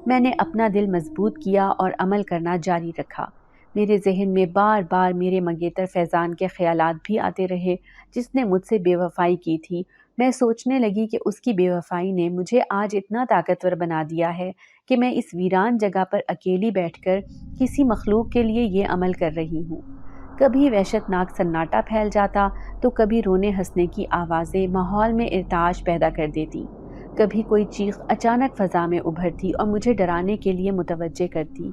میں نے اپنا دل مضبوط کیا اور عمل کرنا جاری رکھا۔ میرے ذہن میں بار بار میرے منگیتر فیضان کے خیالات بھی آتے رہے جس نے مجھ سے بے وفائی کی تھی۔ میں سوچنے لگی کہ اس کی بے وفائی نے مجھے آج اتنا طاقتور بنا دیا ہے کہ میں اس ویران جگہ پر اکیلی بیٹھ کر کسی مخلوق کے لیے یہ عمل کر رہی ہوں۔ کبھی وحشت ناک سناٹا پھیل جاتا تو کبھی رونے ہنسنے کی آوازیں ماحول میں ارتعاش پیدا کر دیتی۔ کبھی کوئی چیخ اچانک فضا میں ابھرتی اور مجھے ڈرانے کے لیے متوجہ کرتی۔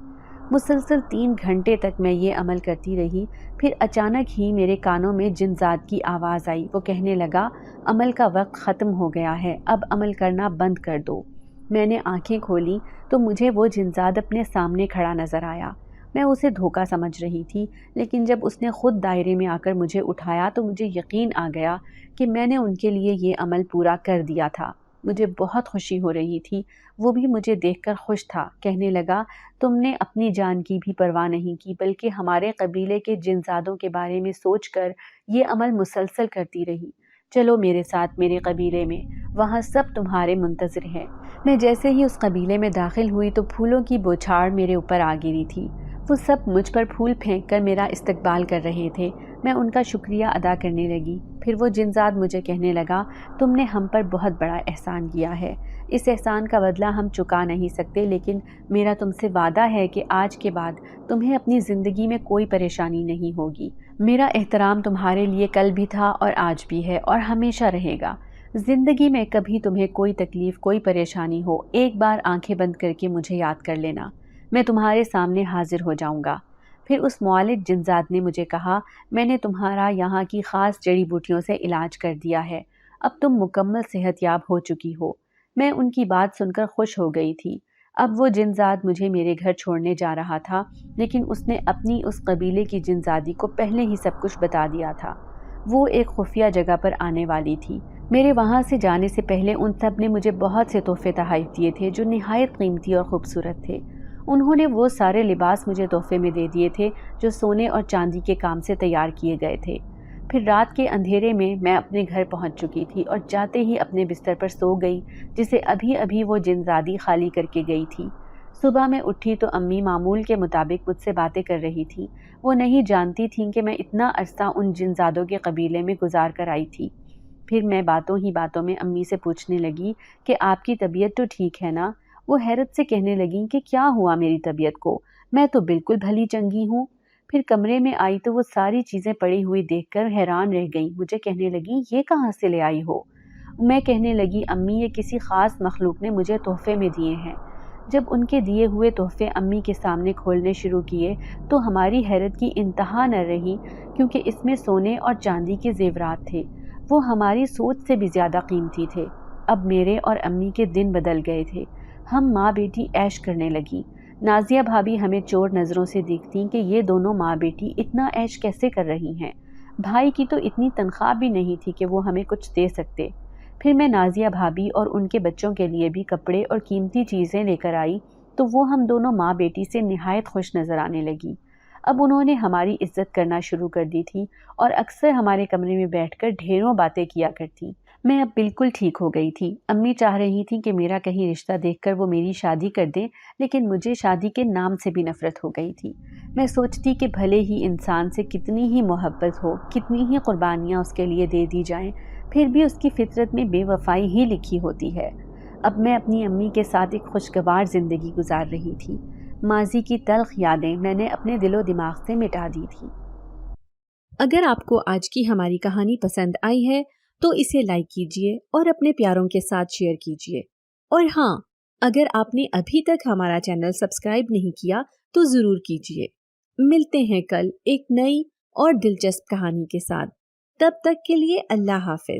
مسلسل 3 گھنٹے تک میں یہ عمل کرتی رہی۔ پھر اچانک ہی میرے کانوں میں جن ذات کی آواز آئی۔ وہ کہنے لگا، عمل کا وقت ختم ہو گیا ہے، اب عمل کرنا بند کر دو۔ میں نے آنکھیں کھولی تو مجھے وہ جن ذات اپنے سامنے کھڑا نظر آیا۔ میں اسے دھوکہ سمجھ رہی تھی، لیکن جب اس نے خود دائرے میں آ کر مجھے اٹھایا تو مجھے یقین آ گیا کہ میں نے ان کے لیے یہ عمل پورا کر دیا تھا۔ مجھے بہت خوشی ہو رہی تھی، وہ بھی مجھے دیکھ کر خوش تھا۔ کہنے لگا، تم نے اپنی جان کی بھی پرواہ نہیں کی بلکہ ہمارے قبیلے کے جن زادوں کے بارے میں سوچ کر یہ عمل مسلسل کرتی رہی۔ چلو میرے ساتھ میرے قبیلے میں، وہاں سب تمہارے منتظر ہیں۔ میں جیسے ہی اس قبیلے میں داخل ہوئی تو پھولوں کی بوچھاڑ میرے اوپر آ گری تھی۔ وہ سب مجھ پر پھول پھینک کر میرا استقبال کر رہے تھے۔ میں ان کا شکریہ ادا کرنے لگی۔ پھر وہ جن زاد مجھے کہنے لگا، تم نے ہم پر بہت بڑا احسان کیا ہے، اس احسان کا بدلہ ہم چکا نہیں سکتے، لیکن میرا تم سے وعدہ ہے کہ آج کے بعد تمہیں اپنی زندگی میں کوئی پریشانی نہیں ہوگی۔ میرا احترام تمہارے لیے کل بھی تھا اور آج بھی ہے اور ہمیشہ رہے گا۔ زندگی میں کبھی تمہیں کوئی تکلیف، کوئی پریشانی ہو، ایک بار آنکھیں بند کر کے مجھے یاد کر لینا، میں تمہارے سامنے حاضر ہو جاؤں گا۔ پھر اس معالج جن ذات نے مجھے کہا، میں نے تمہارا یہاں کی خاص جڑی بوٹیوں سے علاج کر دیا ہے، اب تم مکمل صحت یاب ہو چکی ہو۔ میں ان کی بات سن کر خوش ہو گئی تھی۔ اب وہ جن ذات مجھے میرے گھر چھوڑنے جا رہا تھا، لیکن اس نے اپنی اس قبیلے کی جن زادی کو پہلے ہی سب کچھ بتا دیا تھا۔ وہ ایک خفیہ جگہ پر آنے والی تھی۔ میرے وہاں سے جانے سے پہلے ان سب نے مجھے بہت سے تحفے تحائف دیے تھے جو نہایت قیمتی اور خوبصورت تھے۔ انہوں نے وہ سارے لباس مجھے تحفے میں دے دیے تھے جو سونے اور چاندی کے کام سے تیار کیے گئے تھے۔ پھر رات کے اندھیرے میں میں اپنے گھر پہنچ چکی تھی اور جاتے ہی اپنے بستر پر سو گئی جسے ابھی ابھی وہ جن زادی خالی کر کے گئی تھی۔ صبح میں اٹھی تو امی معمول کے مطابق مجھ سے باتیں کر رہی تھی۔ وہ نہیں جانتی تھیں کہ میں اتنا عرصہ ان جن زادوں کے قبیلے میں گزار کر آئی تھی۔ پھر میں باتوں ہی باتوں میں امی سے پوچھنے لگی کہ آپ کی طبیعت تو ٹھیک ہے نا؟ وہ حیرت سے کہنے لگیں کہ کیا ہوا میری طبیعت کو، میں تو بالکل بھلی چنگی ہوں۔ پھر کمرے میں آئی تو وہ ساری چیزیں پڑی ہوئی دیکھ کر حیران رہ گئیں۔ مجھے کہنے لگیں، یہ کہاں سے لے آئی ہو؟ میں کہنے لگی، امی یہ کسی خاص مخلوق نے مجھے تحفے میں دیے ہیں۔ جب ان کے دیے ہوئے تحفے امی کے سامنے کھولنے شروع کیے تو ہماری حیرت کی انتہا نہ رہی، کیونکہ اس میں سونے اور چاندی کے زیورات تھے۔ وہ ہماری سوچ سے بھی زیادہ قیمتی تھے۔ اب میرے اور امی کے دن بدل گئے تھے۔ ہم ماں بیٹی عیش کرنے لگیں۔ نازیہ بھابھی ہمیں چور نظروں سے دیکھتیں کہ یہ دونوں ماں بیٹی اتنا عیش کیسے کر رہی ہیں۔ بھائی کی تو اتنی تنخواہ بھی نہیں تھی کہ وہ ہمیں کچھ دے سکتے۔ پھر میں نازیہ بھابھی اور ان کے بچوں کے لیے بھی کپڑے اور قیمتی چیزیں لے کر آئی تو وہ ہم دونوں ماں بیٹی سے نہایت خوش نظر آنے لگی۔ اب انہوں نے ہماری عزت کرنا شروع کر دی تھی اور اکثر ہمارے کمرے میں بیٹھ کر ڈھیروں باتیں کیا کرتی۔ میں اب بالکل ٹھیک ہو گئی تھی۔ امی چاہ رہی تھیں کہ میرا کہیں رشتہ دیکھ کر وہ میری شادی کر دیں، لیکن مجھے شادی کے نام سے بھی نفرت ہو گئی تھی۔ میں سوچتی کہ بھلے ہی انسان سے کتنی ہی محبت ہو، کتنی ہی قربانیاں اس کے لیے دے دی جائیں، پھر بھی اس کی فطرت میں بے وفائی ہی لکھی ہوتی ہے۔ اب میں اپنی امی کے ساتھ ایک خوشگوار زندگی گزار رہی تھی۔ ماضی کی تلخ یادیں میں نے اپنے دل و دماغ سے مٹا دی تھی۔ اگر آپ کو آج کی ہماری کہانی پسند آئی ہے تو اسے لائک کیجیے اور اپنے پیاروں کے ساتھ شیئر کیجیے، اور ہاں، اگر آپ نے ابھی تک ہمارا چینل سبسکرائب نہیں کیا تو ضرور کیجیے۔ ملتے ہیں کل ایک نئی اور دلچسپ کہانی کے ساتھ، تب تک کے لیے اللہ حافظ۔